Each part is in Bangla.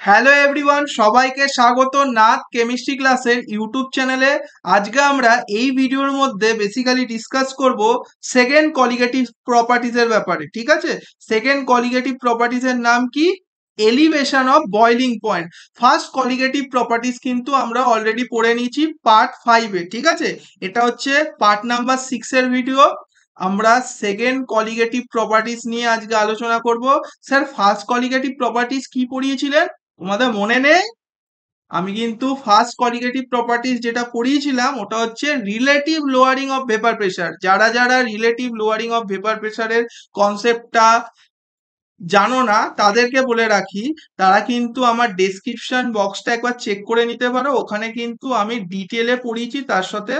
হ্যালো এভরিওয়ান, সবাইকে স্বাগত নাথ কেমিস্ট্রি ক্লাসের ইউটিউব চ্যানেলে। আজকে আমরা এই ভিডিওর মধ্যে বেসিক্যালি ডিসকাস করব সেকেন্ড কলিগেটিভ প্রপার্টিজের ব্যাপারে। ঠিক আছে, সেকেন্ড কলিগেটিভ প্রপার্টিজের নাম কি? Elevation of boiling point. First colligative properties কিন্তু আমরা অলরেডি পড়ে নিয়েছি পার্ট 5-এ। ঠিক আছে, এটা হচ্ছে পার্ট নাম্বার 6-এর ভিডিও। আমরা সেকেন্ড কলিগেটিভ প্রপার্টিজ নিয়ে আজকে আলোচনা করব। স্যার, ফার্স্ট কলিগেটিভ প্রপার্টিজ কি পড়িয়েছিলেন তোমাদের মনে নেই? আমি কিন্তু ফার্স্ট কলিগেটিভ প্রপার্টিজ যেটা পড়িয়েছিলাম ওটা হচ্ছে relative lowering of vapour pressure. যারা যারা রিলেটিভ লোয়ারিং অফ ভেপার প্রেসারের কনসেপ্টটা জানো না তাদেরকে বলে রাখি, তারা কিন্তু আমার ডেসক্রিপশন বক্সটা একবার চেক করে নিতে পারো। ওখানে কিন্তু আমি ডিটেলে পড়িয়েছি, তার সাথে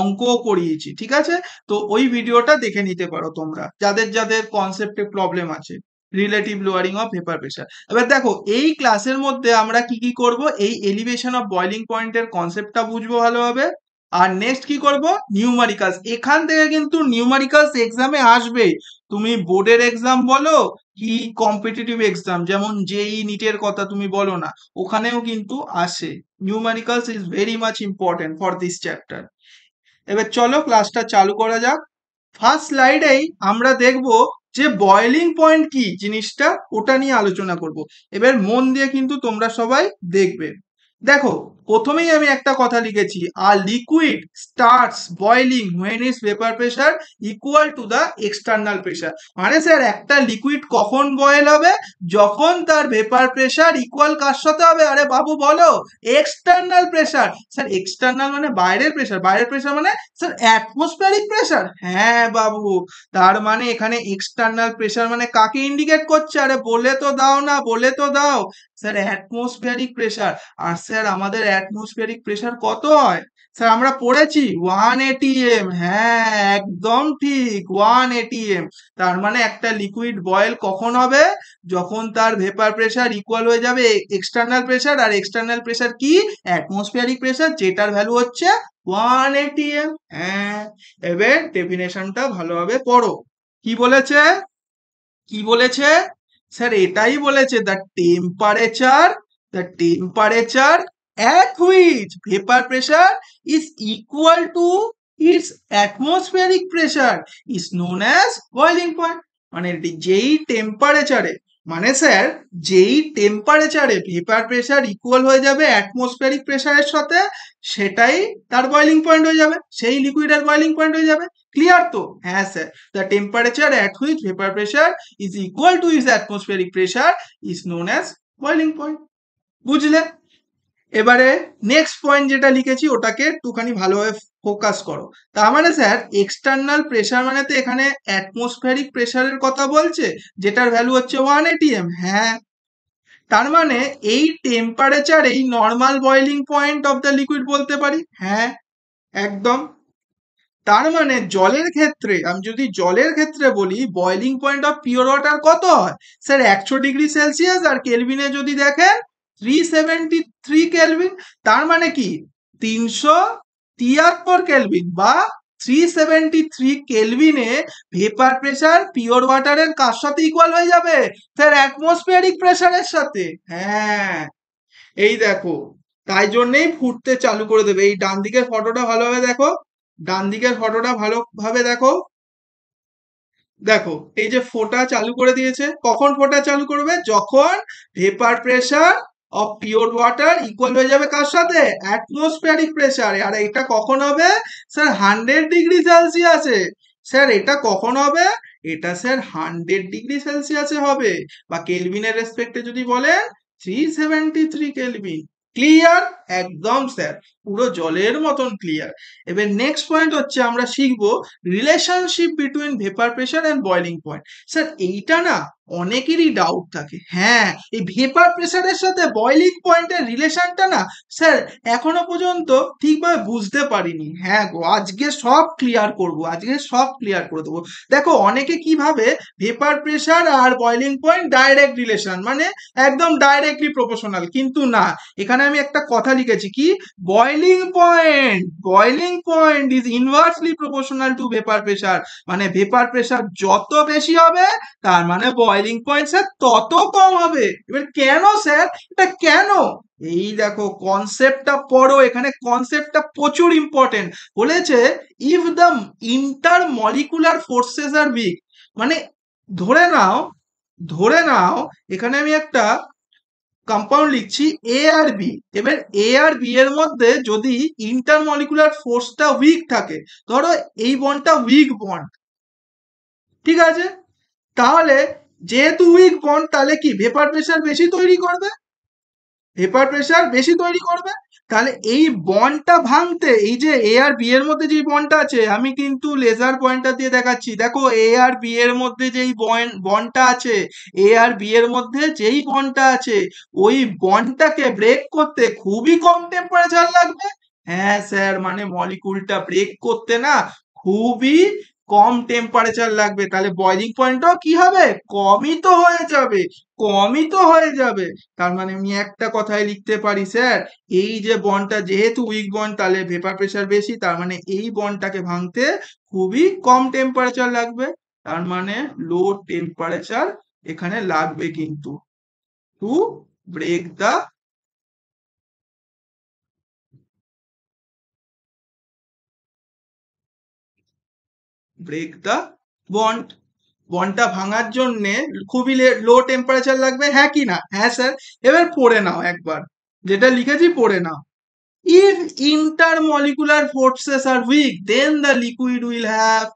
অঙ্কও করিয়েছি। ঠিক আছে, তো ওই ভিডিওটা দেখে নিতে পারো তোমরা, যাদের যাদের কনসেপ্টে প্রবলেম আছে relative lowering of vapour pressure. এবার দেখো, এই ক্লাসের মধ্যে আমরা কি কি করব, এই এলিভেশন অফ বয়লিং পয়েন্টের কনসেপ্টটা বুঝবো ভালোভাবে। আর নেক্সট কি করব, নিউমারিক্যালস। এখান থেকে কিন্তু নিউমারিক্যালস এক্সামে আসবে। তুমি বোর্ডের এক্সাম বলো কি কম্পিটিটিভ এক্সাম, যেমন জেই নিটের কথা তুমি বলো না, ওখানেও কিন্তু আসে। Numericals is very much important for this chapter. এবার চলো ক্লাসটা চালু করা যাক। ফার্স্ট স্লাইডেই আমরা দেখব যে বয়লিং পয়েন্ট কি জিনিসটা, ওটা নিয়ে আলোচনা করব। এবার মন দিয়ে কিন্তু তোমরা সবাই দেখবে। দেখো, প্রথমেই আমি একটা কথা লিখেছি, আর liquid starts boiling when its vapour pressure equal to the external pressure. মানে স্যার, একটা লিকুইড কখন বয়েল হবে? যখন তার ভেপার প্রেসার ইকুয়াল কার সাথে হবে? আরে বাবু বলো, এক্সটার্নাল প্রেসার। স্যার, এক্সটার্নাল মানে বাইরের প্রেসার। বাইরের প্রেসার মানে স্যার অ্যাটমসফিয়ারিক প্রেসার। হ্যাঁ বাবু, তার মানে এখানে এক্সটার্নাল প্রেসার মানে কাকে ইন্ডিকেট করছে? আরে বলে তো দাও না, বলে তো দাও। Sir, atmospheric pressure. আর স্যার, আমাদের অ্যাটমসফিয়ারিক প্রেসার কত হয়? স্যার, আমরা পড়েছি 180 m। হ্যাঁ, একদম ঠিক, 180 m। তার মানে একটা লিকুইড বয়েল কখন হবে? যখন তার ভেপার প্রেসার ইকুয়াল হয়ে যাবে এক্সটার্নাল প্রেসার। আর এক্সটার্নাল প্রেসার কি? অ্যাটমসফিয়ারিক প্রেসার, যেটার ভ্যালু হচ্ছে 180 m। হ্যাঁ, এবার ডেফিনেশনটা ভালোভাবে পড়ো। কি বলেছে? কি বলেছে? স্যার, এটাই বলেছে, the temperature at which vapor pressure is equal to its atmospheric pressure is known as boiling point। মানে যেই টেম্পারেচারে, মানে স্যার যেই টেম্পারেচারে ভেপার প্রেসার ইকুয়াল হয়ে যাবে অ্যাটমসফিয়ারিক প্রেসারের সাথে, সেটাই তার বয়লিং পয়েন্ট হয়ে যাবে, সেই লিকুইডের বয়লিং পয়েন্ট হয়ে যাবে। ক্লিয়ার তো? হ্যাঁ sir, the temperature at which vapor pressure is equal to its atmospheric pressure is known as boiling point। বুঝলে? এবারে নেক্সট পয়েন্ট যেটা লিখেছি ওটাকে একটুখানি ভালোভাবে ফোকাস করো। তার মানে স্যার, এক্সটার্নাল প্রেসার মানে তো এখানে অ্যাটমসফিয়ারিক প্রেসারের কথা বলছে, যেটার ভ্যালু হচ্ছে 180 m। হ্যাঁ, তার মানে এই টেম্পারেচার এই normal boiling point of the liquid বলতে পারি। হ্যাঁ, একদম। তার মানে জলের ক্ষেত্রে, আমি যদি জলের ক্ষেত্রে বলি, boiling point of pure water কত হয়? Sir, 100°C। আর কেলভিনে যদি দেখেন 373 কেলভিন। তার মানে কি 373 কেলভিন বা 373 কেলভিনে ভেপার প্রেসার পিওর ওয়াটারের কার সাথে ইকুয়াল হয়ে যাবে? স্যার, অ্যাটমসফিয়ারিক প্রেসারের সাথে। হ্যাঁ, এই দেখো, তাই জন্যই ফুটতে চালু করে দেবে। এই ডান দিকের ফটোটা ভালোভাবে দেখো, ডান দিকের ফটোটা ভালোভাবে দেখো। দেখো, এই যে ফোটা চালু করে দিয়েছে, কখন ফোটা চালু করবে? যখন vapour pressure of pure water equal হয়ে যাবে কার সাথে? অ্যাটমসফিয়ারিক প্রেসারে। আর এটা কখন হবে? Sir, 100°C। স্যার, এটা কখন হবে? এটা স্যার 100°C হবে, বা কেলভিনের রেসপেক্টে যদি বলেন 373 কেলভিন। ক্লিয়ার? একদম স্যার, পুরো জলের মতন ক্লিয়ার। এবার নেক্সট পয়েন্ট হচ্ছে, আমরা শিখবো relationship between vapour pressure and boiling point. Sir, এইটা না অনেকেরই ডাউট থাকে। হ্যাঁ, এই ভেপার প্রেসারের সাথে বয়লিং পয়েন্টের রিলেশনটা না স্যার এখনো পর্যন্ত ঠিকভাবে বুঝতে পারিনি। হ্যাঁ গো, আজকে সব ক্লিয়ার করব, আজকে সব ক্লিয়ার করে দেবো। দেখো, অনেকে কিভাবে ভেপার প্রেসার আর বয়লিং পয়েন্ট ডাইরেক্ট রিলেশন, মানে একদম ডাইরেক্টলি প্রপোর্শনাল, কিন্তু না। এখানে আমি একটা কথা লিখেছি কি, boi boiling point is inversely proportional to vapour pressure. মানে ভেপার প্রেসার যত বেশি হবে তার মানে বয়লিং পয়েন্ট স্যার তত কম হবে। এবার কেন স্যার, এটা কেন? এই দেখো কনসেপ্টটা পড়ো, এখানে কনসেপ্টটা প্রচুর ইম্পর্টেন্ট। বলেছে if the intermolecular forces are weak, মানে ধরে নাও এখানে আমি একটা কম্পাউন্ড লিখছি এ আর বি। এবার এ আর বি এর মধ্যে যদি ইন্টারমলিকুলার ফোর্সটা উইক থাকে, ধরো এই বন্ডটা উইক বন্ড, ঠিক আছে, তাহলে যেহেতু উইক বন্ড তাহলে কি ভেপার প্রেসার বেশি তৈরি করবে, তাহলে এই বন্ডটা ভাঙতে, এই যে এ আর বি এর মধ্যে যে বন্ডটা আছে, আমি কিন্তু লেজার পয়েন্টার দিয়ে দেখাচ্ছি, দেখো এ আর বি এর মধ্যে যেই বন্ডটা আছে, ওই বন্ডটাকে ব্রেক করতে খুবই কম টেম্পারেচার লাগবে। হ্যাঁ স্যার, মানে মলিকুলটা ব্রেক করতে না খুবই কম টেম্পারেচার লাগবে, তাহলে বয়লিং পয়েন্টটাও কি হবে, কমই তো হয়ে যাবে। তার মানে আমি একটা কথাই লিখতে পারি স্যার, এই যে বন্ডটা যেহেতু উইক বন্ড তাহলে ভেপার প্রেসার বেশি, তার মানে এই বন্ডটাকে ভাঙতে খুবই কম টেম্পারেচার লাগবে, তার মানে লো টেম্পারেচার এখানে লাগবে কিন্তু টু ব্রেক দ্য বন্ড। বন্ডটা ভাঙার জন্য খুবই লো টেম্পারেচার লাগবে, হ্যাঁ কি না? হ্যাঁ স্যার। এবার পড়ে নাও একবার, যেটা লিখেছি পড়ে নাও। If intermolecular forces are weak, then the liquid will have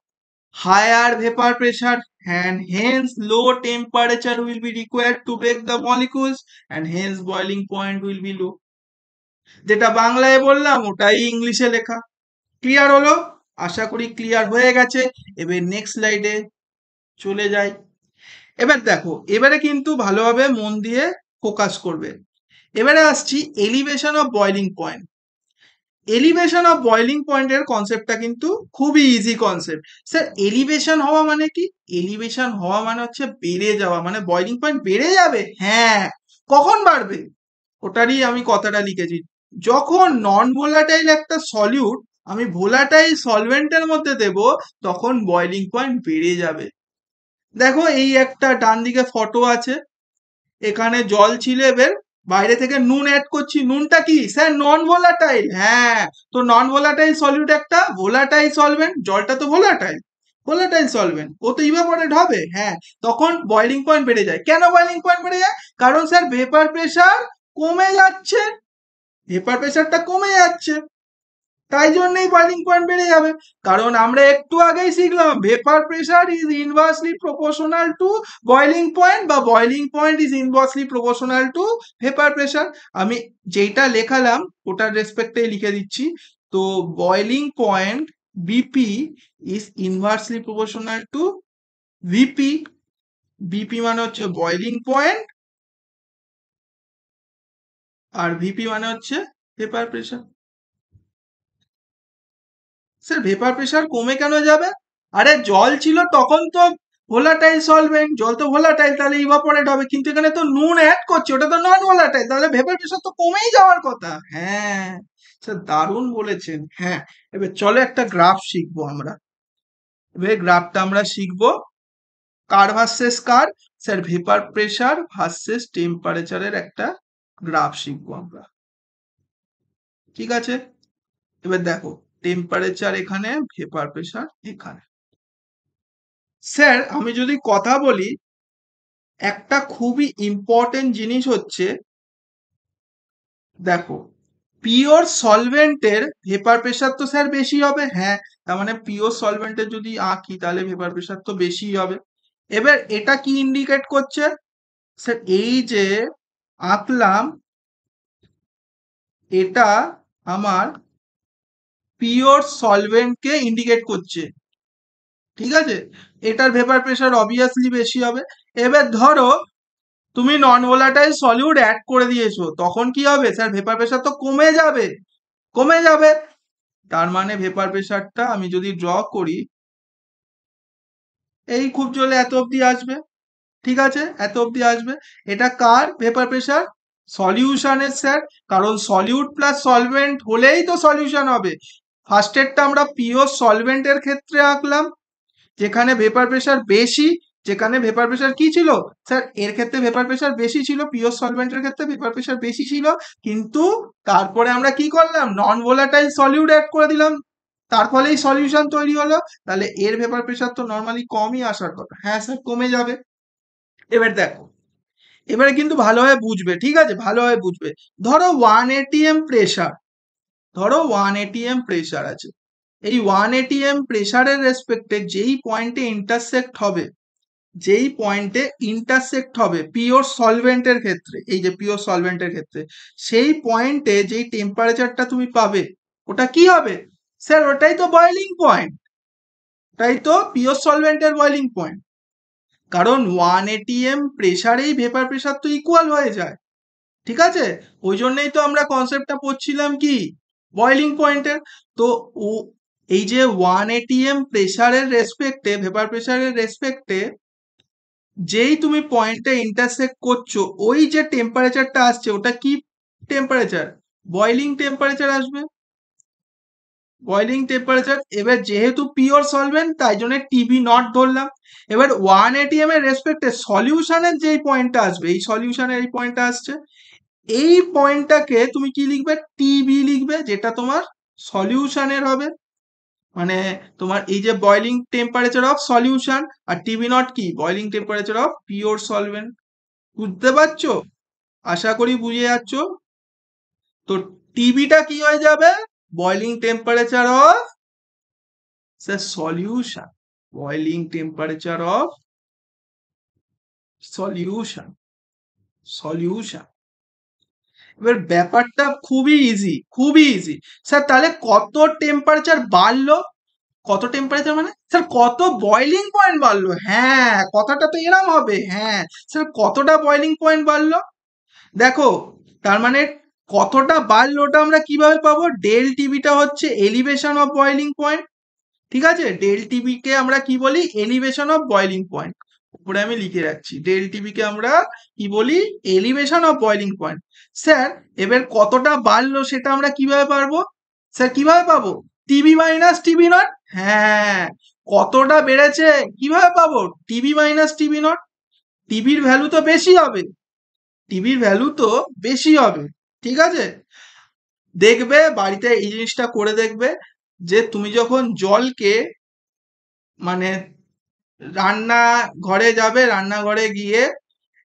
higher vapor pressure and hence low temperature will be required to break the molecules and hence boiling point will be low. যেটা বাংলায় বললাম ওটাই ইংলিশে লেখা। ক্লিয়ার হলো? আশা করি ক্লিয়ার হয়ে গেছে। এবার নেক্সট স্লাইডে চলে যাই। এবার দেখো, এবারে কিন্তু ভালোভাবে মন দিয়ে ফোকাস করবে। এবারে আসছি elevation of boiling point. Elevation of boiling পয়েন্টের কনসেপ্টটা কিন্তু খুবই ইজি কনসেপ্ট। স্যার এলিভেশন হওয়া মানে কি? এলিভেশন হওয়া মানে হচ্ছে বেড়ে যাওয়া, মানে বয়লিং পয়েন্ট বেড়ে যাবে। হ্যাঁ, কখন বাড়বে? ওটারই আমি কথাটা লিখেছি, যখন নন ভোলাটাইল একটা সলিউট আমি ভোলাটাইল সলভেন্টের মধ্যে দেব তখন বয়লিং পয়েন্ট বেড়ে যাবে। দেখো এই একটা ডান দিকে ফটো আছে, এখানে জল ছিল, এবার বাইরে থেকে নুন অ্যাড করছি। নুনটা কি স্যার? Non volatile. হ্যাঁ, তো নন ভোলাটাইল সলিউট একটা ভোলাটাইল সলভেন্ট, জলটা তো ভোলাটাইল সলভেন্ট, ও তো ইভাপোরেট হবে। হ্যাঁ, তখন বয়লিং পয়েন্ট বেড়ে যায়। কেন বয়লিং পয়েন্ট বেড়ে যায়? কারণ স্যার ভেপার প্রেসার কমে যাচ্ছে, তাই জন্যই বয়লিং পয়েন্ট বেড়ে যাবে। কারণ আমরা একটু আগেই শিখলাম vapour pressure is inversely proportional to boiling point, বা boiling point is inversely proportional to vapour pressure. আমি যেটা লেখালাম ওটার রেসপেক্টে লিখে দিচ্ছি। তো boiling point BP is inversely proportional to VP. BP মানে হচ্ছে বয়লিং পয়েন্ট আর ভিপি মানে হচ্ছে vapour pressure. Sir vapour pressure কমে কেন যাবে? আরে জল ছিল তখন তো ভোলাটাইল সলভেন্ট, জল তো ভোলাটাইল, তাহলে ইভাপোরেট হবে, কিন্তু এখানে তো নুন অ্যাড করছে, ওটা তো নন ভোলাটাইল, তাহলে ভেপার প্রেসার তো কমেই যাওয়ার কথা। হ্যাঁ স্যার, দারুণ বলেছেন। হ্যাঁ, এবার চলো একটা গ্রাফ শিখবো আমরা। এবার গ্রাফটা আমরা শিখবো কার ভার্সেস কার, স্যার ভেপার প্রেসার ভার্সেস টেম্পারেচারের একটা গ্রাফ শিখবো আমরা, ঠিক আছে? এবার দেখো টেম্পারেচার এখানে, ভেপার প্রেসার এখানে। স্যার আমি যদি কথা বলি, একটা খুবই ইম্পর্টেন্ট জিনিস হচ্ছে, দেখো পিওর সলভেন্টের ভেপার প্রেসার তো স্যার বেশি হবে। হ্যাঁ, তার মানে পিওর সলভেন্টের যদি আঁকি তাহলে ভেপার প্রেসার তো বেশি হবে। এবার এটা কি ইন্ডিকেট করছে? স্যার এই যে আঁকলাম এটা আমার পিওর সলভেন্টকে ইন্ডিকেট করছে, ঠিক আছে? এটার ভেপার প্রেসার অবভিয়াসলি বেশি হবে। এবার ধরো তুমি নন ভোলাটাইল সলিউট অ্যাড করে দিয়েছো, তখন কি হবে? স্যার ভেপার প্রেসার তো কমে যাবে। তার মানে ভেপার প্রেসারটা আমি যদি ড্র করি, এই খুব জোরে এত অবধি আসবে, ঠিক আছে? এত অবধি আসবে। এটা কার ভেপার প্রেসার? সলিউশনের স্যার, কারণ সলিউট প্লাস সলভেন্ট হলেই তো সলিউশন হবে। ফার্স্টেরটা আমরা পিওর সলভেন্টের ক্ষেত্রে আঁকলাম, যেখানে ভেপার প্রেশার বেশি, যেখানে ভেপার প্রেশার কি ছিল স্যার, এর ক্ষেত্রে ভেপার প্রেশার বেশি ছিল, পিওর সলভেন্টের ক্ষেত্রে ভেপার প্রেশার বেশি ছিল, কিন্তু তারপরে আমরা কি করলাম, নন ভোলাটাইল সলিউট অ্যাড করে দিলাম, তার ফলেই সলিউশন তৈরি হলো। তাহলে এর ভেপার প্রেশার তো নর্মালি কমই আসার কথা, হ্যাঁ স্যার কমে যাবে। এবার দেখো, এবারে কিন্তু ভালোভাবে বুঝবে, ঠিক আছে, ভালোভাবে বুঝবে। ধরো 1 atm প্রেশার, ধরো 1 atm প্রেশার আছে, এই 1 atm প্রেশারের রেসপেক্টে যেই পয়েন্টে ইন্টারসেক্ট হবে, যেই পয়েন্টে ইন্টারসেক্ট হবে পিওর সলভেন্টের ক্ষেত্রে, এই যে পিওর সলভেন্টের ক্ষেত্রে, সেই পয়েন্টে যেই টেম্পারেচারটা তুমি পাবে, ওটা কি হবে স্যার, ওটাই তো বয়েলিং পয়েন্ট, তাই তো পিওর সলভেন্টের বয়েলিং পয়েন্ট। কারণ 1 atm প্রেসারেই ভেপার প্রেসার তো ইকুয়াল হয়ে যায়, ঠিক আছে, ওই জন্যই তো আমরা কনসেপ্টটা পড়ছিলাম কি, বয়েলিং পয়েন্টের। তো ও এই যে 1 atm প্রেসারের রেসপেক্টে, ভেপার প্রেসারের রেসপেক্টে যেই তুমি পয়েন্টটা ইন্টারসেক্ট করছো, ওই যে টেম্পারেচারটা আসছে ওটা কি টেম্পারেচার, বয়েলিং টেম্পারেচার আসবে, বয়েলিং টেম্পারেচার। এবার যেহেতু পিওর সলভেন্ট তাই জন্য টিবি নট ধরলাম। এবার 1 atm এর রেসপেক্টে সলিউশনের যেই পয়েন্টটা আসবে, এই সলিউশনের এই পয়েন্টটা আসছে, এই পয়েন্টটাকে তুমি কি লিখবে, টিবি লিখবে, যেটা তোমার সলিউশনের হবে, মানে তোমার এই যে বয়েলিং টেম্পারেচার অফ সলিউশন, আর টিবি নট কি, boiling temperature of pure solvent. বুঝতে পারছো, আশা করি বুঝে যাচ্ছ। তো টিবিটা কি হয়ে যাবে, boiling temperature of solution, boiling temperature of solution, solution. এবার ব্যাপারটা খুবই ইজি, খুবই ইজি। স্যার তাহলে কত টেম্পারেচার বাড়লো, কত টেম্পারেচার মানে স্যার কত বয়েলিং পয়েন্ট বাড়লো, হ্যাঁ কথাটা তো এরম হবে, হ্যাঁ স্যার কতটা বয়েলিং পয়েন্ট বাড়লো। দেখো, তার মানে কতটা বাড়লো ওটা আমরা কিভাবে পাবো, ডেল টিবিটা হচ্ছে এলিভেশন অফ বয়েলিং পয়েন্ট, ঠিক আছে, ডেল টিবি কে আমরা কি বলি, এলিভেশন অফ বয়েলিং পয়েন্ট। উপরে আমি লিখে রাখছি, ডেল টিবি কে আমরা কি বলি, elevation of boiling point. Sir এবার কতটা বাড়লো সেটা আমরা কিভাবে পারবো, স্যার কিভাবে পাবো, টিবি মাইনাস টিবি নট, হ্যাঁ কতটা বেড়েছে কিভাবে পাবো, টিবি মাইনাস টিবি নট, টিবির ভ্যালু তো বেশি হবে, টিবির ভ্যালু তো বেশি হবে, ঠিক আছে। দেখবে বাড়িতে এই জিনিসটা করে দেখবে, যে তুমি যখন জলকে মানে রান্না ঘরে যাবে, রান্নাঘরে গিয়ে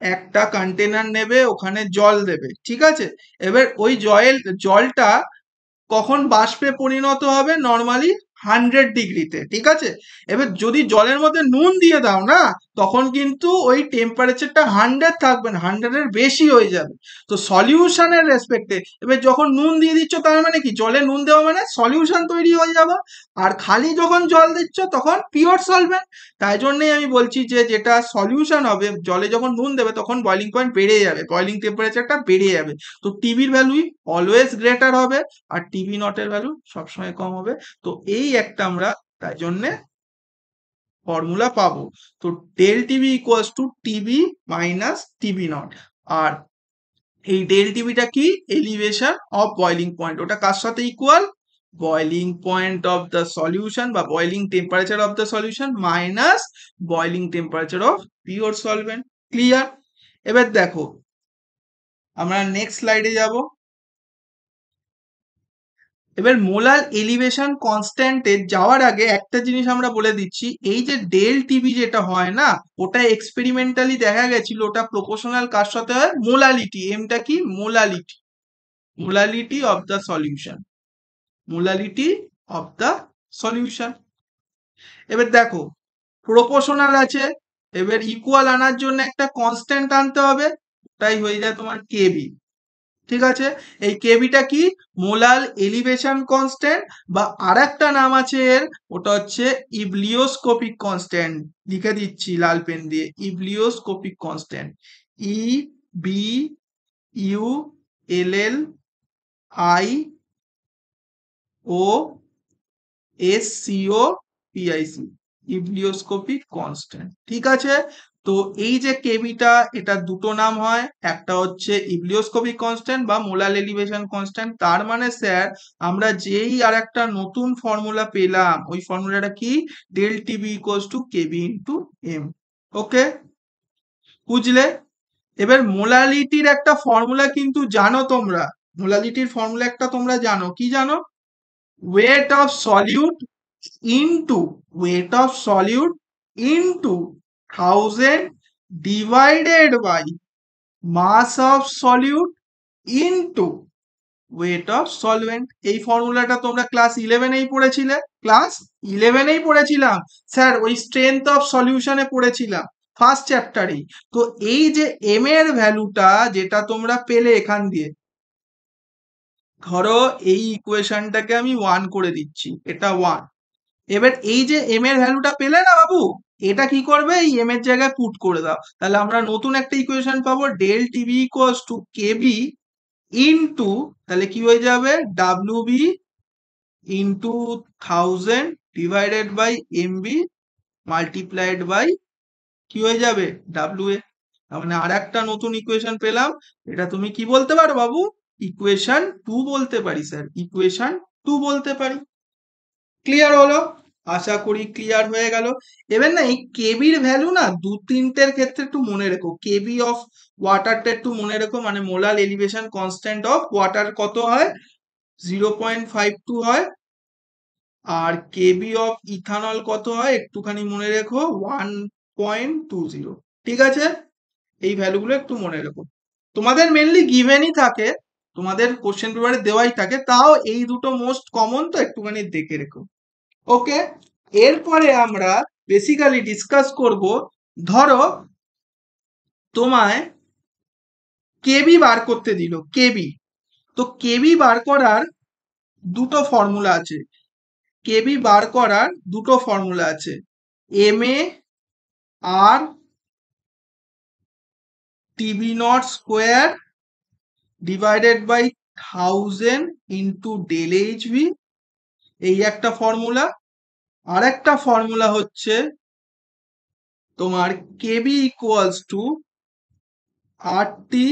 একটা কন্টেনার নেবে, ওখানে জল দেবে, ঠিক আছে, এবার ওই জলটা কখন বাষ্পে পরিণত হবে, নর্মালি 100 ডিগ্রিতে, ঠিক আছে। এবার যদি জলের মধ্যে নুন দিয়ে দাও না, তখন কিন্তু ওই টেম্পারেচারটা 100 থাকবে না, 100-এর বেশি হয়ে যাবে। তো সলিউশনের রেসপেক্টে এবার যখন নুন দিয়ে দিচ্ছ, তার মানে কি, জলে নুন দেওয়া মানে সলিউশন তৈরি হয়ে যাবে, আর খালি যখন জল দিচ্ছ তখন পিওর সলভেন্ট। তাই জন্যই আমি বলছি যে যেটা সলিউশন হবে, জলে যখন নুন দেবে তখন বয়লিং পয়েন্ট বেড়ে যাবে, বয়লিং টেম্পারেচারটা বেড়ে যাবে, তো টিবির ভ্যালুই অলওয়েজ গ্রেটার হবে, আর টিবি নটের ভ্যালু সবসময় কম হবে। তো এই একটা আমরা তাই জন্যে ফর্মুলা পাবো। তো del TB equals to TB minus TB naught. আর এই ডেল টিবিটা কি, এলিভেশন অফ বয়লিং পয়েন্ট, ওটা কার সাথে equal, boiling point of the solution বা boiling temperature of the solution minus boiling temperature of pure solvent. Clear. এবার দেখো আমরা নেক্সট স্লাইডে যাব। এবার মোলার এলিভেশন কনস্ট্যান্টে যাওয়ার আগে একটা জিনিস আমরা বলে দিচ্ছি, এই যে ডেল টিবি যেটা হয় না, ওটা এক্সপেরিমেন্টালি দেখা গেছিল, ওটা প্রপোর্শনাল কার সাথে হয়, মোলালিটি, এমটা কি, molality, molality of the solution, molality of the solution. এবার দেখো প্রপোর্শনাল আছে, এবার ইকুয়াল আনার জন্য একটা কনস্ট্যান্ট আনতে হবে, ওটাই হয়ে যায় তোমার কেবি, ঠিক আছে। এই কেবিটা কি, মোলাল এলিভেশন কনস্ট্যান্ট, বা আরেকটা নাম আছে এর, ওটা হচ্ছে ইবলিওস্কোপিক কনস্ট্যান্ট, লিখে দিচ্ছি লাল পেন দিয়ে, ebullioscopic constant, E B U L L I O S C O P I C, ebullioscopic constant, ঠিক আছে। তো এই যে কেবিটা, এটা দুটো নাম হয়, একটা হচ্ছে ইবলিওস্কোপিক কনস্ট্যান্ট বা মোলার এলিভেশন কনস্ট্যান্ট। তার মানে স্যার আমরা যেই আর একটা নতুন ফর্মুলা পেলাম, ওই ফর্মুলাটা কি, del TB equals to KB into M. Okay, বুঝলে? এবার মোলালিটির একটা ফর্মুলা কিন্তু জানো তোমরা, মোলালিটির ফর্মুলা একটা তোমরা জানো, কি জানো? Weight of solute into weight of solute into 1000 divided by mass of solute into weight of solvent. এই ফর্মুলাটা তোমরা ক্লাস 11এই পড়েছিলে, ক্লাস 11এই পড়েছিলাম স্যার, ওই স্ট্রেংথ অফ সলিউশনে পড়েছিলাম ফার্স্ট চ্যাপ্টারেই। তো এই যে এম এর ভ্যালুটা যেটা তোমরা পেলে এখান দিয়ে, ধরো এই ইকুয়েশনটাকে আমি 1 করে দিচ্ছি, এটা 1। এবার এই যে এম এর ভ্যালুটা পেলে না বাবু, এটা কি করবে, এই এম এর জায়গায় পুট করে দাও, তাহলে আমরা নতুন একটা ইকুয়েশন পাবো, del TB equals to KB into, তাহলে কি হয়ে যাবে, W B into 1000 divided by M B multiplied by কি হয়ে যাবে, ডাব্লিউ এ। মানে আর একটা নতুন ইকুয়েশন পেলাম। এটা তুমি কি বলতে পারো বাবু, ইকুয়েশন 2 বলতে পারি স্যার, ইকুয়েশন 2 বলতে পারি। ক্লিয়ার হলো? আশা করি ক্লিয়ার হয়ে গেল। এবার না এই কেবির ভ্যালু না দু তিনটের ক্ষেত্রে একটু মনে রেখো, কেবি অফ ওয়াটারটা একটু মনে রেখো, মানে molar elevation constant of water কত হয়, 0.52 হয়। আর কেবি অফ ইথানল কত হয় একটুখানি মনে রেখো, 1.20। ঠিক আছে, এই ভ্যালুগুলো একটু মনে রেখো। তোমাদের মেনলি গিভেনই থাকে, তোমাদের কোশ্চেন পেপারে দেওয়াই থাকে, তাও এই দুটো মোস্ট কমন, তো একটুখানি দেখে রেখো। ওকে, এরপরে আমরা বেসিক্যালি ডিসকাস করব, ধরো তোমায় কেবি বার করতে দিল, কেবি। তো কেবি বার করার দুটো ফর্মুলা আছে, কেবি বার করার দুটো ফর্মুলা আছে, M A R TB naught square divided by 1000 into del H V, এই একটা ফর্মুলা। আর একটা ফর্মুলা হচ্ছে তোমার KB equals to R T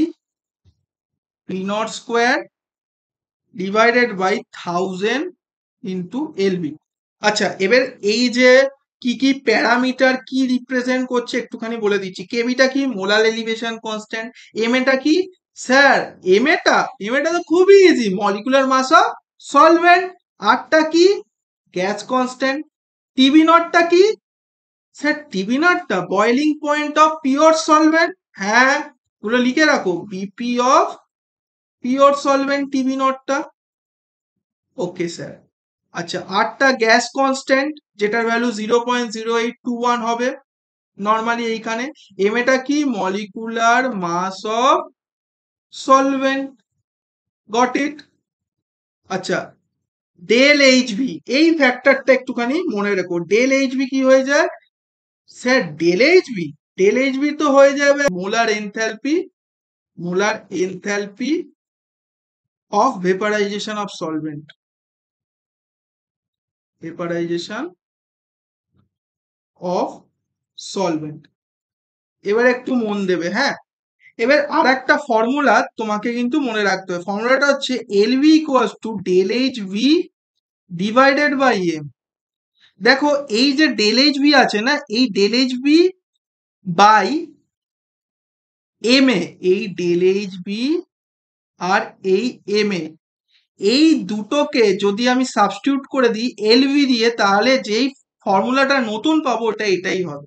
P not square divided by 1000 into LB. আচ্ছা, এবার এই যে কি কি প্যারামিটার কি রিপ্রেজেন্ট করছে একটুখানি বলে দিচ্ছি। কেবিটা কি, মোলার এলিভেশন কনস্ট্যান্ট। এম এটা কি স্যার, এম এটা তো খুবই easy, molecular mass of solvent. আরটা কি, গ্যাস কনস্ট্যান্ট। টিবি নটটা কি স্যার, টিবি নটটা boiling point of pure solvent. হ্যাঁ, গুলো লিখে রাখো, BP of pure solvent TB নটটা। Okay sir. আচ্ছা, আরটা গ্যাস কনস্ট্যান্ট, যেটার ভ্যালু 0.0821 হবে নর্মালি এইখানে। এম এটা কি, molecular mass of solvent. Got it? আচ্ছা, ডেল এইচ ভি, এই ফ্যাক্টরটা একটুখানি মনে রেখো, ডেল এইচ ভি কি হয়ে যায় স্যার, ডেল এইচ ভি তো হয়ে যাবে molar enthalpy of vaporization of solvent, vaporisation of solvent. এবার একটু মন দেবে, হ্যাঁ। এবার আর একটা ফর্মুলা তোমাকে কিন্তু মনে রাখতে হবে, ফর্মুলাটা হচ্ছে LV equals to del H V divided by M. দেখো এই যে ডেল এইচ ভি আছে না, এই del H V by M A, এই ডেল এইচ ভি আর এই এম এ, এই দুটোকে যদি আমি সাবস্টিটিউট করে দিই এলভি দিয়ে, তাহলে যেই ফর্মুলাটা নতুন পাবো ওটা এটাই হবে,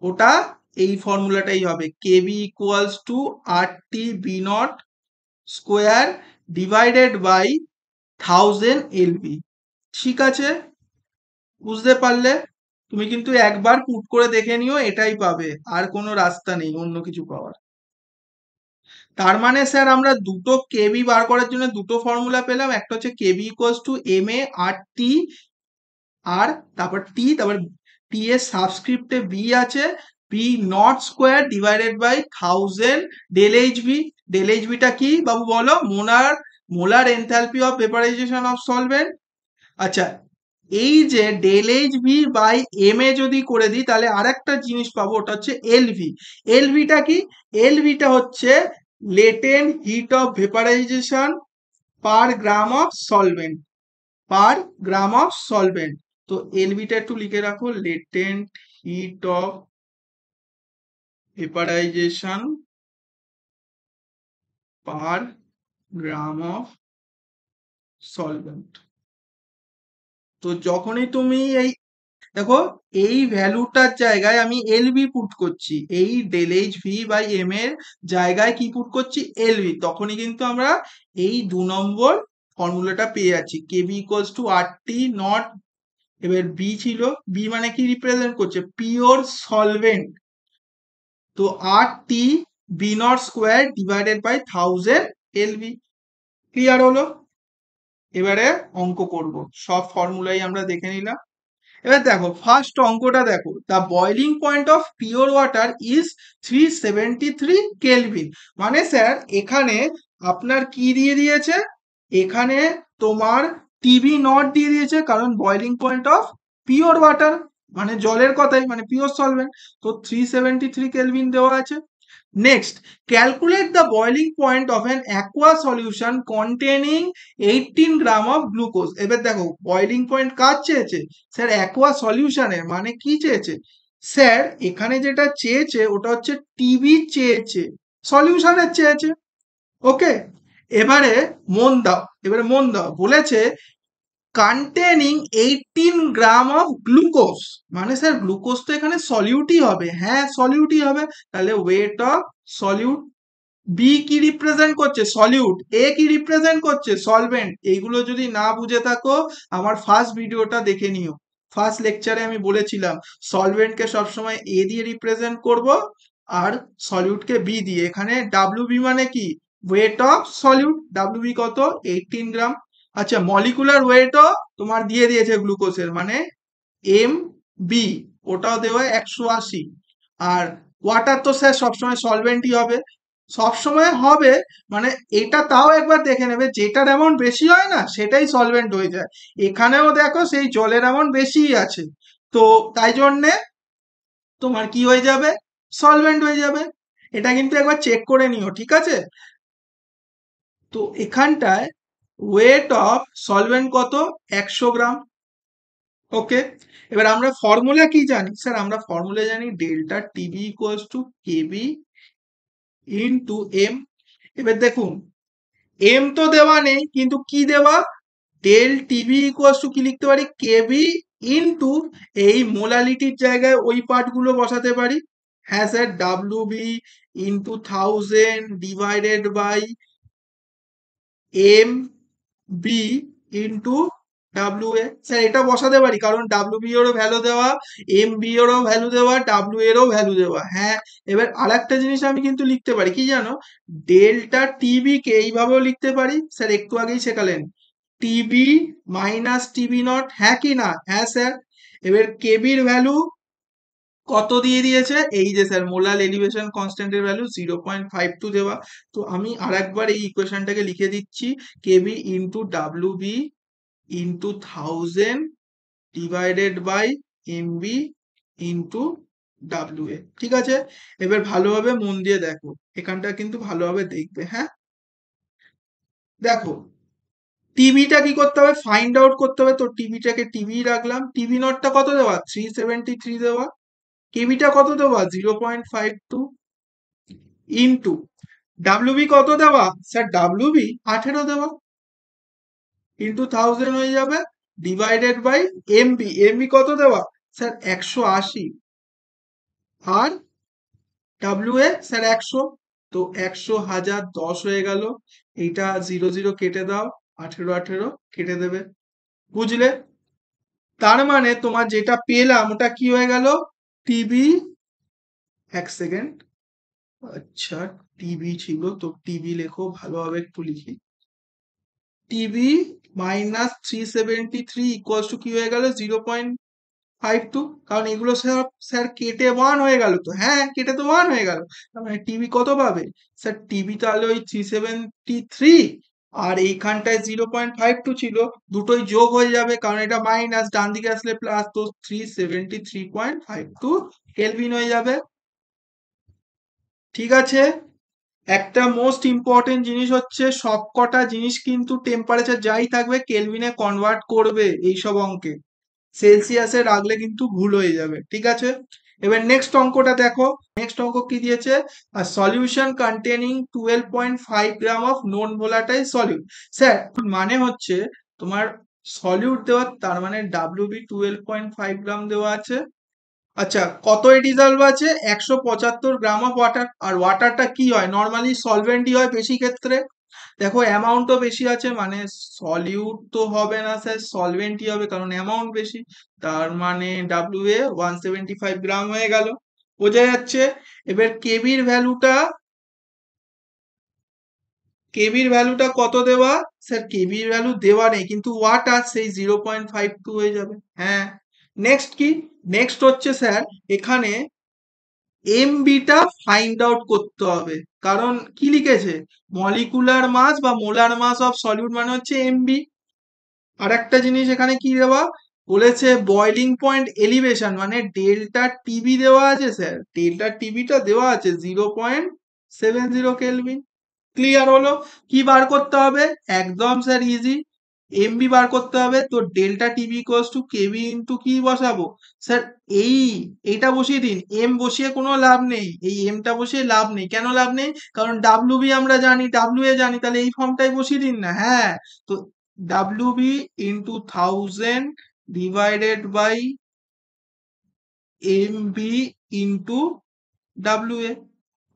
ওটা এই ফর্মুলাটাই হবে, KB equals to R T B not square divided by 1000 LB. ঠিক আছে, বুঝতে পারলে? তুমি কিন্তু একবার পুট করে দেখে নিও, এটাই পাবে, আর কোনো রাস্তা নেই অন্য কিছু পাওয়ার। তার মানে স্যার আমরা দুটো কেবি বার করার জন্য দুটো ফর্মুলা পেলাম, একটা হচ্ছে KB equals to M A R T, আর তারপর টি, তারপর টি এর সাবস্ক্রিপ্টে বি আছে, P not square divided by 1000 del H V. Del H ভিটা কি বাবু বলো, molar enthalpy of vaporization of solvent. আচ্ছা, এই যে del H V by M A যদি করে দিই তাহলে আর একটা জিনিস পাবো, ওটা হচ্ছে এলভি। এলভিটা কি? এলভিটা হচ্ছে latent heat of vaporisation per gram of solvent, per gram of solvent. তো এলভিটা একটু লিখে রাখো, latent heat of vaporisation per gram of solvent. তো যখনই তুমি এই দেখো এই ভ্যালুটার জায়গায় আমি এলভি পুট করছি, এই del H V by M এর জায়গায় কি পুট করছি? এলভি, তখনই কিন্তু আমরা এই 2 নম্বর ফর্মুলাটা পেয়ে যাচ্ছি, KB equals to R T not. এবার বি ছিল, বি মানে কি রিপ্রেজেন্ট করছে? Pure solvent. তো R T B not square divided by 1000 LV. Clear হলো? এবারে অঙ্ক করব, সব ফর্মুলাই আমরা দেখে নিলাম। এবার দেখো ফার্স্ট অঙ্কটা দেখো, the boiling point of pure water is 373 kelvin. মানে স্যার এখানে আপনার কি দিয়ে দিয়েছে? এখানে তোমার টিবি নট দিয়ে দিয়েছে, কারণ boiling point of pure water মানে জলের কথাই, মানে পিওর সলভেন্ট। তো 373 কেলভিন দেওয়া আছে। Next, calculate the boiling point of an aqua solution containing 18 gram of glucose. এবার দেখো বয়লিং পয়েন্ট কার চেয়েছে? স্যার অ্যাকোয়া সলিউশনের। মানে কি চেয়েছে? স্যার এখানে যেটা চেয়েছে ওটা হচ্ছে টিবি চেয়েছে, সলিউশনের চেয়েছে। ওকে, এবারে মন দাও, এবারে মন দাও, বলেছে কন্টেনিং 18 গ্রাম অফ গ্লুকোজ। মানে স্যার গ্লুকোজ তো এখানে সলিউটই হবে। হ্যাঁ সলিউটই হবে। তাহলে ওয়েট অফ সলিউট। বি কি রিপ্রেজেন্ট করছে? সলিউট। এ কি রিপ্রেজেন্ট করছে? সলভেন্ট। এইগুলো যদি না বুঝে থাকো আমার ফার্স্ট ভিডিওটা দেখে নিও। ফার্স্ট লেকচারে আমি বলেছিলাম সলভেন্টকে সবসময় এ দিয়ে রিপ্রেজেন্ট করব আর সলিউটকে বি দিয়ে। এখানে ডাব্লিউ বি মানে কি? Weight of solute. W B কত? 18 গ্রাম। আচ্ছা মলিকুলার ওয়েটও তোমার দিয়ে দিয়েছে গ্লুকোজের, মানে এম বি, ওটাও দেওয়া 180। আর ওয়াটার তো স্যার সবসময় সলভেন্টই হবে, সবসময় হবে। মানে এটা তাও একবার দেখে নেবে, যেটার অ্যামাউন্ট বেশি হয় না সেটাই সলভেন্ট হয়ে যায়। এখানেও দেখো সেই জলের অ্যামাউন্ট বেশিই আছে, তো তাই জন্যে তোমার কি হয়ে যাবে? সলভেন্ট হয়ে যাবে। এটা কিন্তু একবার চেক করে নিও, ঠিক আছে? তো এখানটায় ওয়েট অফ সলভেন্ট কত? 100 গ্রাম। ওকে, এবার আমরা ফর্মুলা কি জানি? স্যার আমরা ফর্মুলা জানি delta TB equals to KB into M. এবার দেখুন এম তো দেওয়া নেই, কিন্তু কি দেওয়া? ডেল টিবি ইকুয়ালস টু কি লিখতে পারি? কেবি ইনটু এই মোলালিটির জায়গায় ওই পার্টগুলো বসাতে পারি। হ্যাঁ sir, W B into 1000 divided by M B into W A. Sir এটা বসাতে পারি, কারণ ডাব্লিউ বি এরও ভ্যালু দেওয়া, এম বি এরও ভ্যালু দেওয়া, ডাব্লিউ এরও ভ্যালু দেওয়া। হ্যাঁ, এবার আর একটা জিনিস আমি কিন্তু লিখতে পারি, কি জানো? ডেল্টা টিবি কে এইভাবেও লিখতে পারি, স্যার একটু আগেই শেখালেন, টিবি মাইনাস টিবি নট। হ্যাঁ কি না? হ্যাঁ স্যার। এবার কেবির ভ্যালু কত দিয়ে দিয়েছে? এই যে স্যার মোলাল এলিভেশন কনস্ট্যান্টের ভ্যালু 0.52 দেওয়া। তো আমি আরেকবার এই ইকুয়েশনটাকে লিখে দিচ্ছি, KB into W B into 1000 divided by M B into W A. ঠিক আছে, এবার ভালোভাবে মন দিয়ে দেখো, এখানটা কিন্তু ভালোভাবে দেখবে। হ্যাঁ দেখো, টিভিটা কি করতে হবে? ফাইন্ড আউট করতে হবে। তো টিভিটাকে টিভি রাখলাম, টিভি নটটা কত দেওয়া? 373 দেওয়া। কেবিটা কত দেওয়া? 0.52 ইন্টু ডাব্লিউবি কত দেওয়া? স্যার ডাব্লিউবি 18 দেওয়া, ইন্টু 1000 হয়ে যাবে, ডিভাইডেড বাই এমবি। এমবি কত দেওয়া? স্যার 180। আর ডাব্লিউ এ স্যার 100। তো 100 1000 10 হয়ে গেল। এইটা 0 0 কেটে দাও, 18 18 কেটে দেবে। বুঝলে? তার মানে তোমার যেটা পেলাম ওটা কি হয়ে গেল? টিবি, এক সেকেন্ড, আচ্ছা টিবি ছিল তো টিবি লেখো ভালোভাবে, একটু লিখি। টিবি মাইনাস 373 ইকুয়ালস টু কি হয়ে গেল? 0.52। কারণ এগুলো সব স্যার কেটে 1 হয়ে গেল। তো হ্যাঁ কেটে তো 1 হয়ে গেল, তার মানে টিবি কত পাবে? স্যার টিবি তাহলে ওই 373 আর এইখানটায় 0.52 ছিল, দুটোই যোগ হয়ে যাবে কারণ এটা মাইনাস, ডান দিকে আসলে প্লাস, তো 373.52 কেলভিন হয়ে যাবে। ঠিক আছে, একটা মোস্ট ইম্পর্টেন্ট জিনিস হচ্ছে সবকটা জিনিস কিন্তু টেম্পারেচার যাই থাকবে কেলভিনে কনভার্ট করবে এইসব অঙ্কে, সেলসিয়াসে রাখলে কিন্তু ভুল হয়ে যাবে। ঠিক আছে, এবার নেক্সট অঙ্কটা দেখো। নেক্সট অঙ্ক কি দিয়েছে, a solution containing 12.5 gram of non volatile solute. Sir মানে হচ্ছে তোমার সলিউট দেওয়া, তার মানে ডাব্লিউবি 12.5 গ্রাম দেওয়া আছে। আচ্ছা, কত ডিজলভ আছে, 175 গ্রাম অফ ওয়াটার। আর ওয়াটারটা কি হয়, নর্মালি সলভেন্টই হয় বেশি ক্ষেত্রে। দেখো অ্যামাউন্টও বেশি আছে, মানে সলিউট তো হবে না স্যার, সলভেন্টই হবে কারণ অ্যামাউন্ট বেশি। তার মানে ডাব্লিউ এ 175 গ্রাম হয়ে গেল, বোঝা যাচ্ছে। এবার কেবির ভ্যালুটা কত দেওয়া, স্যার কেবির ভ্যালু দেওয়া নেই কিন্তু ওয়াটার সেই 0.52 হয়ে যাবে। হ্যাঁ, নেক্সট কি, নেক্সট হচ্ছে স্যার এখানে এমবিটা ফাইন্ড আউট করতে হবে, কারণ কি লিখেছে, মলিকুলার মাস বা মোলার মাস অফ সলিউট মানে হচ্ছে এমবি। আর একটা জিনিস এখানে কি দেওয়া বলেছে, বয়লিং পয়েন্ট এলিভেশন মানে ডেল্টা টিবি দেওয়া আছে স্যার, ডেল্টা টিবিটা দেওয়া আছে 0.70 কেলভিন। ক্লিয়ার হলো, কি বার করতে হবে, একদম স্যার ইজি, এমবি বার করতে হবে। তো delta TB equals to KB into কি বসাবো স্যার, এই এইটা বসিয়ে দিন, এম বসিয়ে কোনো লাভ নেই, এই এমটা বসিয়ে লাভ নেই। কেন লাভ নেই, কারণ ডাব্লিউ বি আমরা জানি, ডাব্লিউ এ জানি, তাহলে এই ফর্মটাই বসিয়ে দিন না। হ্যাঁ, তো W B into 1000 divided by M B into W A.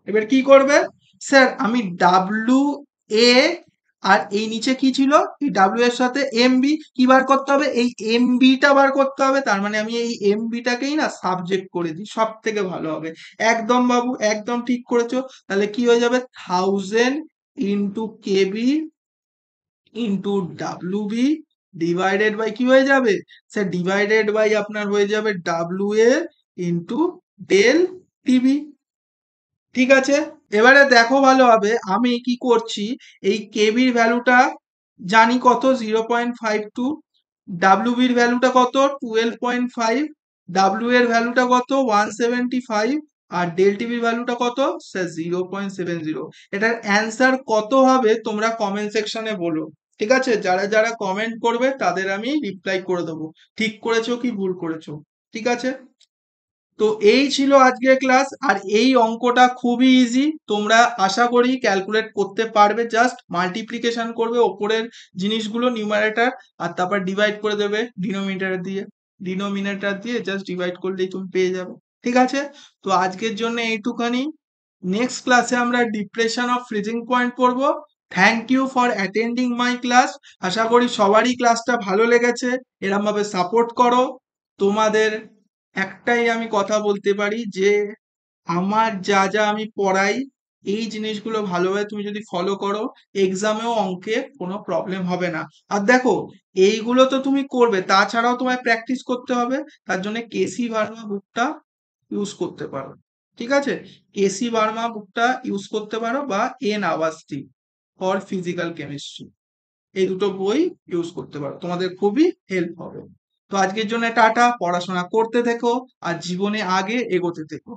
এবার কি করবে, স্যার আমি ডাব্লিউ এ আর এই নিচে কি ছিল, এই ডাব্লিউ এর সাথে এমবি কি বার করতে হবে, এই এমবিটা বার করতে হবে। তার মানে আমি এই এমবিটাকেই না সাবজেক্ট করে দিই, সব থেকে ভালো হবে। একদম বাবু, একদম ঠিক করেছো। তাহলে কি হয়ে যাবে, 1000 into KB into WB divided by কি হয়ে যাবে, স্যার ডিভাইডেড বাই আপনার হয়ে যাবে W A into del TB. ঠিক আছে, এবারে দেখো ভালোভাবে আমি কি করছি, এই কেবির ভ্যালুটা জানি কত 0.52, ডাব্লিউবির ভ্যালুটা কত 12.5, ডাব্লিউ এর ভ্যালুটা কত 175, আর ডেল টিবির ভ্যালুটা কত স্যার 0.70। এটার অ্যান্সার কত হবে তোমরা কমেন্ট সেকশনে বলো। ঠিক আছে, যারা যারা কমেন্ট করবে তাদের আমি রিপ্লাই করে দেবো, ঠিক করেছো কি ভুল করেছো। ঠিক আছে, তো এই ছিল আজকের ক্লাস। আর এই অঙ্কটা খুবই ইজি, তোমরা আশা করি ক্যালকুলেট করতে পারবে। জাস্ট মাল্টিপ্লিকেশন করবে ওপরের জিনিসগুলো নিউমারেটর, আর তারপর ডিভাইড করে দেবে ডিনোমিনেটর দিয়ে জাস্ট ডিভাইড করলেই তুমি পেয়ে যাবে। ঠিক আছে, তো আজকের জন্য এইটুখানি। নেক্সট ক্লাসে আমরা ডিপ্রেশন অফ ফ্রিজিং পয়েন্ট পড়বো। Thank you for attending my class. আশা করি সবারই ক্লাসটা ভালো লেগেছে, এরম ভাবে সাপোর্ট করো। তোমাদের একটাই আমি কথা বলতে পারি যে আমার যা যা আমি পড়াই এই জিনিসগুলো ভালোভাবে তুমি যদি ফলো করো, এক্সামেও অঙ্কে কোনো প্রবলেম হবে না। আর দেখো এইগুলো তো তুমি করবে, তাছাড়াও তোমায় প্র্যাকটিস করতে হবে। তার জন্য কেসি ভার্মা বুকটা ইউজ করতে পারো। ঠিক আছে, কেসি ভার্মা বুকটা ইউজ করতে পারো, বা এন আওয়াজটি ফর ফিজিক্যাল কেমিস্ট্রি, এই দুটো বই ইউজ করতে পারো, তোমাদের খুবই হেল্প হবে। তো আজকের জন্য টাটা, পড়াশোনা করতে থেকো আর জীবনে আগে এগোতে থেকো।